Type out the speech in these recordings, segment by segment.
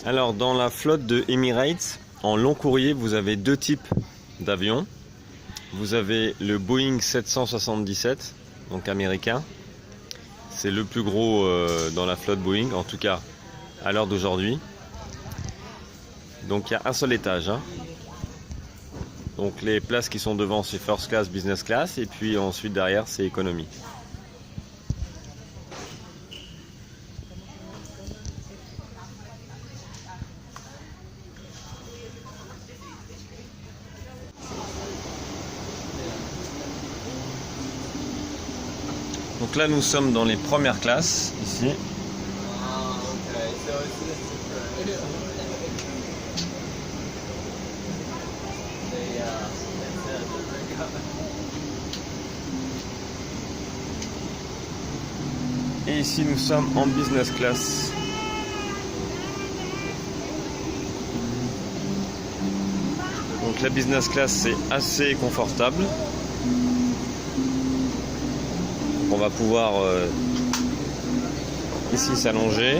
Alors dans la flotte de Emirates, en long courrier, vous avez deux types d'avions. Vous avez le Boeing 777, donc américain. C'est le plus gros dans la flotte Boeing, en tout cas à l'heure d'aujourd'hui. Donc il y a un seul étage. Donc les places qui sont devant, c'est First Class, Business Class, et puis ensuite derrière, c'est Economy. Donc là, nous sommes dans les premières classes, ici. Et ici, nous sommes en business class. Donc la business class, c'est assez confortable. On va pouvoir ici s'allonger.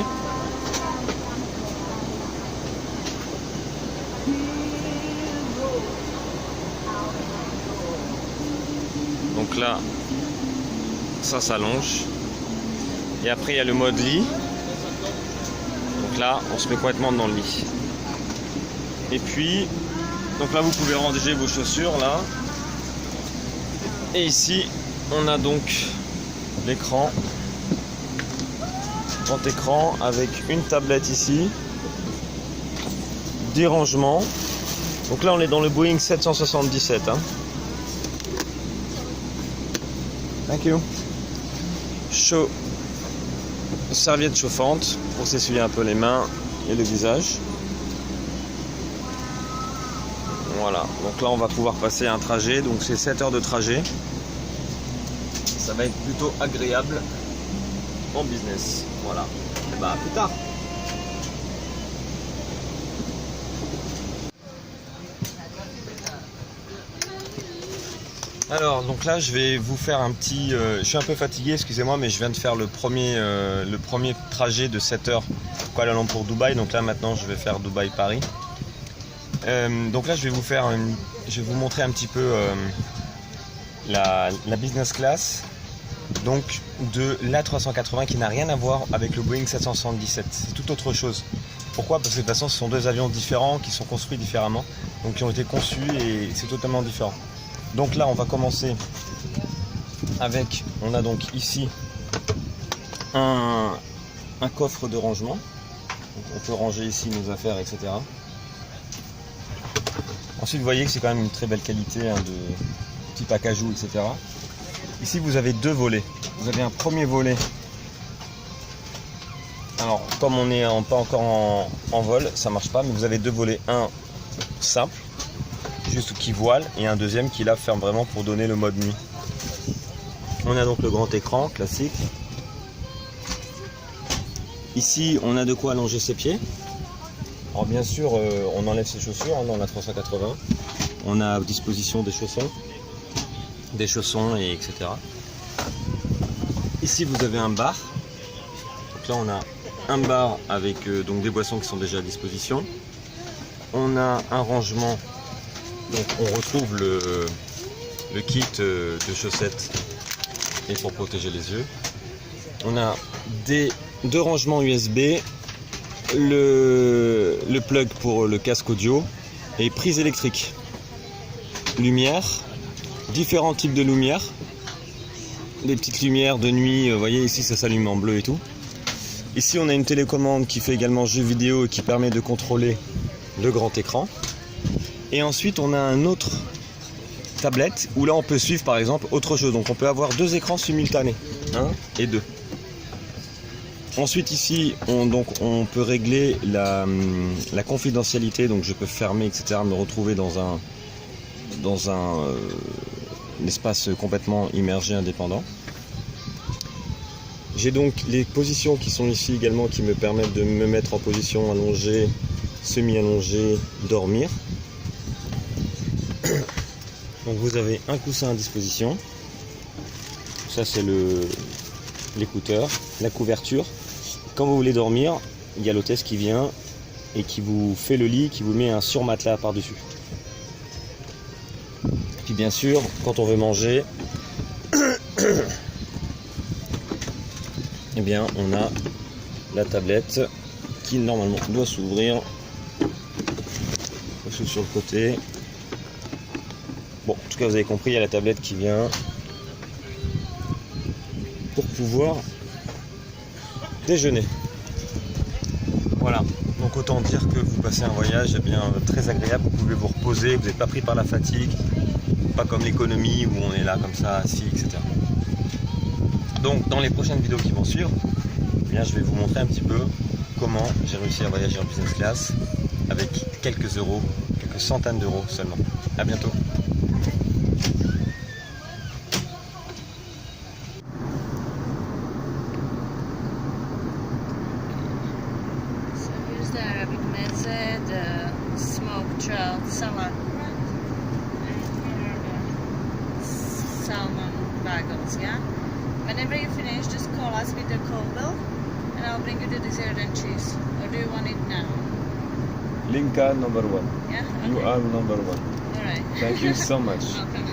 Donc là, ça s'allonge. Et après, il y a le mode lit. Donc là, on se met complètement dans le lit. Et puis, donc là, vous pouvez ranger vos chaussures là. Et ici, on a donc l'écran, grand écran avec une tablette ici, des rangements. Donc là on est dans le Boeing 777. Thank you. Chaud. Serviette chauffante pour s'essuyer un peu les mains et le visage. Voilà, donc là on va pouvoir passer un trajet, donc c'est 7 heures de trajet. Ça va être plutôt agréable en business. Voilà. Et bah à plus tard. Alors donc là je vais vous faire un petit. Je suis un peu fatigué, excusez-moi, mais je viens de faire le premier trajet de 7 heures Kuala Lumpur Dubaï. Donc là maintenant je vais faire Dubaï Paris. Donc là je vais vous montrer un petit peu la business class. Donc de l'A380 qui n'a rien à voir avec le Boeing 777, c'est tout autre chose. Pourquoi? Parce que de toute façon ce sont deux avions différents qui sont construits différemment, donc qui ont été conçus et c'est totalement différent. Donc là on va commencer avec, on a donc ici un coffre de rangement, donc on peut ranger ici nos affaires, etc. Ensuite vous voyez que c'est quand même une très belle qualité de type acajou, etc. Ici vous avez deux volets. Vous avez un premier volet. Alors comme on n'est pas encore en vol, ça marche pas, mais vous avez deux volets. Un simple, juste qui voile, et un deuxième qui là ferme vraiment pour donner le mode nuit. On a donc le grand écran classique. Ici on a de quoi allonger ses pieds. Alors bien sûr on enlève ses chaussures dans la 380. On a à disposition des chaussons et etc. Ici vous avez un bar. Donc là on a un bar avec donc des boissons qui sont déjà à disposition. On a un rangement, donc on retrouve le kit de chaussettes et pour protéger les yeux. On a deux rangements USB, le plug pour le casque audio et prise électrique. Lumière, différents types de lumières. Des petites lumières de nuit, vous voyez ici ça s'allume en bleu et tout. Ici on a une télécommande qui fait également jeux vidéo et qui permet de contrôler le grand écran. Et ensuite on a un autre tablette où là on peut suivre par exemple autre chose. Donc on peut avoir deux écrans simultanés, 1 et 2. Ensuite ici on peut régler la confidentialité, donc je peux fermer, etc. Me retrouver dans un espace complètement immergé, indépendant. J'ai donc les positions qui sont ici également qui me permettent de me mettre en position allongée, semi-allongée, dormir. Donc vous avez un coussin à disposition. Ça c'est l'écouteur, la couverture. Quand vous voulez dormir, il y a l'hôtesse qui vient et qui vous fait le lit, qui vous met un surmatelas par-dessus. Puis bien sûr, quand on veut manger, eh bien on a la tablette qui normalement doit s'ouvrir. On s'ouvre sur le côté. Bon, en tout cas vous avez compris, il y a la tablette qui vient pour pouvoir déjeuner. Voilà, donc autant dire que vous passez un voyage bien très agréable, vous pouvez vous reposer, vous n'êtes pas pris par la fatigue, pas comme l'économie où on est là comme ça, assis, etc. Donc dans les prochaines vidéos qui vont suivre, eh bien, je vais vous montrer un petit peu comment j'ai réussi à voyager en business class avec quelques euros, quelques centaines d'euros seulement. À bientôt. The Arabic mezze, the smoked trout salad, and here are the salmon bagels, yeah? Whenever you finish, just call us with the call bill and I'll bring you the dessert and cheese. Or do you want it now? Linka number one. Yeah? You Okay. are number one. Alright. Thank you so much. Welcome.